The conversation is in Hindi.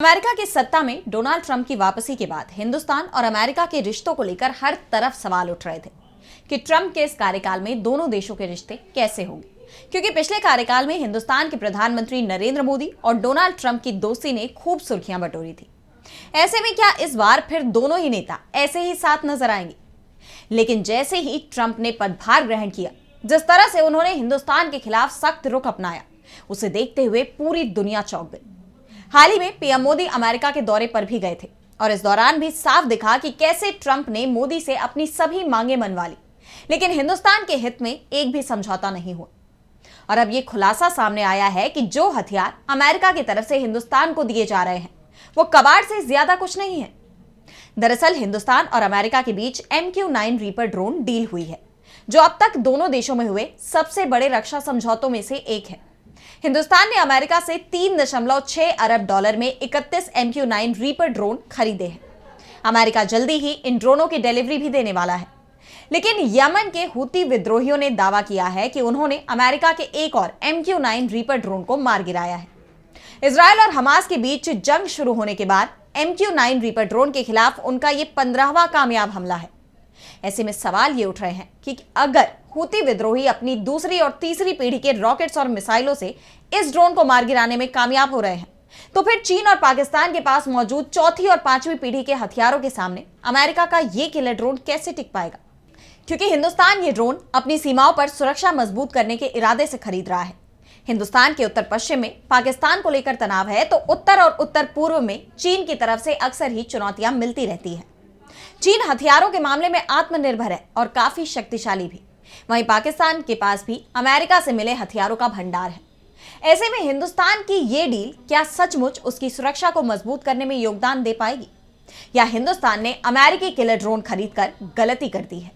अमेरिका की सत्ता में डोनाल्ड ट्रंप की वापसी के बाद हिंदुस्तान और अमेरिका के रिश्तों को लेकर हर तरफ सवाल उठ रहे थे कि ट्रंप के इस कार्यकाल में दोनों देशों के रिश्ते कैसे होंगे, क्योंकि पिछले कार्यकाल में हिंदुस्तान के प्रधानमंत्री नरेंद्र मोदी और डोनाल्ड ट्रंप की दोस्ती ने खूब सुर्खियां बटोरी थी। ऐसे में क्या इस बार फिर दोनों ही नेता ऐसे ही साथ नजर आएंगे? लेकिन जैसे ही ट्रंप ने पदभार ग्रहण किया, जिस तरह से उन्होंने हिंदुस्तान के खिलाफ सख्त रुख अपनाया, उसे देखते हुए पूरी दुनिया चौंक गई। हाल ही में पीएम मोदी अमेरिका के दौरे पर भी गए थे और इस दौरान भी साफ दिखा कि कैसे ट्रंप ने मोदी से अपनी सभी मांगे मनवा ली, लेकिन हिंदुस्तान के हित में एक भी समझौता नहीं हुआ। और अब ये खुलासा सामने आया है कि जो हथियार अमेरिका की तरफ से हिंदुस्तान को दिए जा रहे हैं वो कबाड़ से ज्यादा कुछ नहीं है। दरअसल हिंदुस्तान और अमेरिका के बीच MQ-9 रीपर ड्रोन डील हुई है, जो अब तक दोनों देशों में हुए सबसे बड़े रक्षा समझौतों में से एक है। हिंदुस्तान ने अमेरिका से $3.6 अरब में 31 MQ-9 रीपर ड्रोन खरीदे हैं। अमेरिका जल्दी ही इन ड्रोनों की डिलीवरी भी देने वाला है, लेकिन यमन के हूती विद्रोहियों ने दावा किया है कि उन्होंने अमेरिका के एक और MQ-9 रीपर ड्रोन को मार गिराया है। इजरायल और हमास के बीच जंग शुरू होने के बाद MQ-9 रीपर ड्रोन के खिलाफ उनका ये 15वां कामयाब हमला है। ऐसे में सवाल ये उठ रहे हैं कि अगर हूती विद्रोही अपनी दूसरी और तीसरी पीढ़ी के रॉकेट्स और मिसाइलों से इस ड्रोन को मार गिराने में कामयाब हो रहे हैं, तो फिर चीन और पाकिस्तान के पास मौजूद चौथी और पांचवी पीढ़ी के हथियारों के सामने अमेरिका का ये किलर ड्रोन कैसे टिक पाएगा? क्योंकि हिंदुस्तान ये ड्रोन अपनी सीमाओं पर सुरक्षा मजबूत करने के इरादे से खरीद रहा है। हिंदुस्तान के उत्तर पश्चिम में पाकिस्तान को लेकर तनाव है, तो उत्तर और उत्तर पूर्व में चीन की तरफ से अक्सर ही चुनौतियां मिलती रहती है। चीन हथियारों के मामले में आत्मनिर्भर है और काफी शक्तिशाली भी। वहीं पाकिस्तान के पास भी अमेरिका से मिले हथियारों का भंडार है। ऐसे में हिंदुस्तान की ये डील क्या सचमुच उसकी सुरक्षा को मजबूत करने में योगदान दे पाएगी, या हिंदुस्तान ने अमेरिकी किलर ड्रोन खरीदकर गलती कर दी है?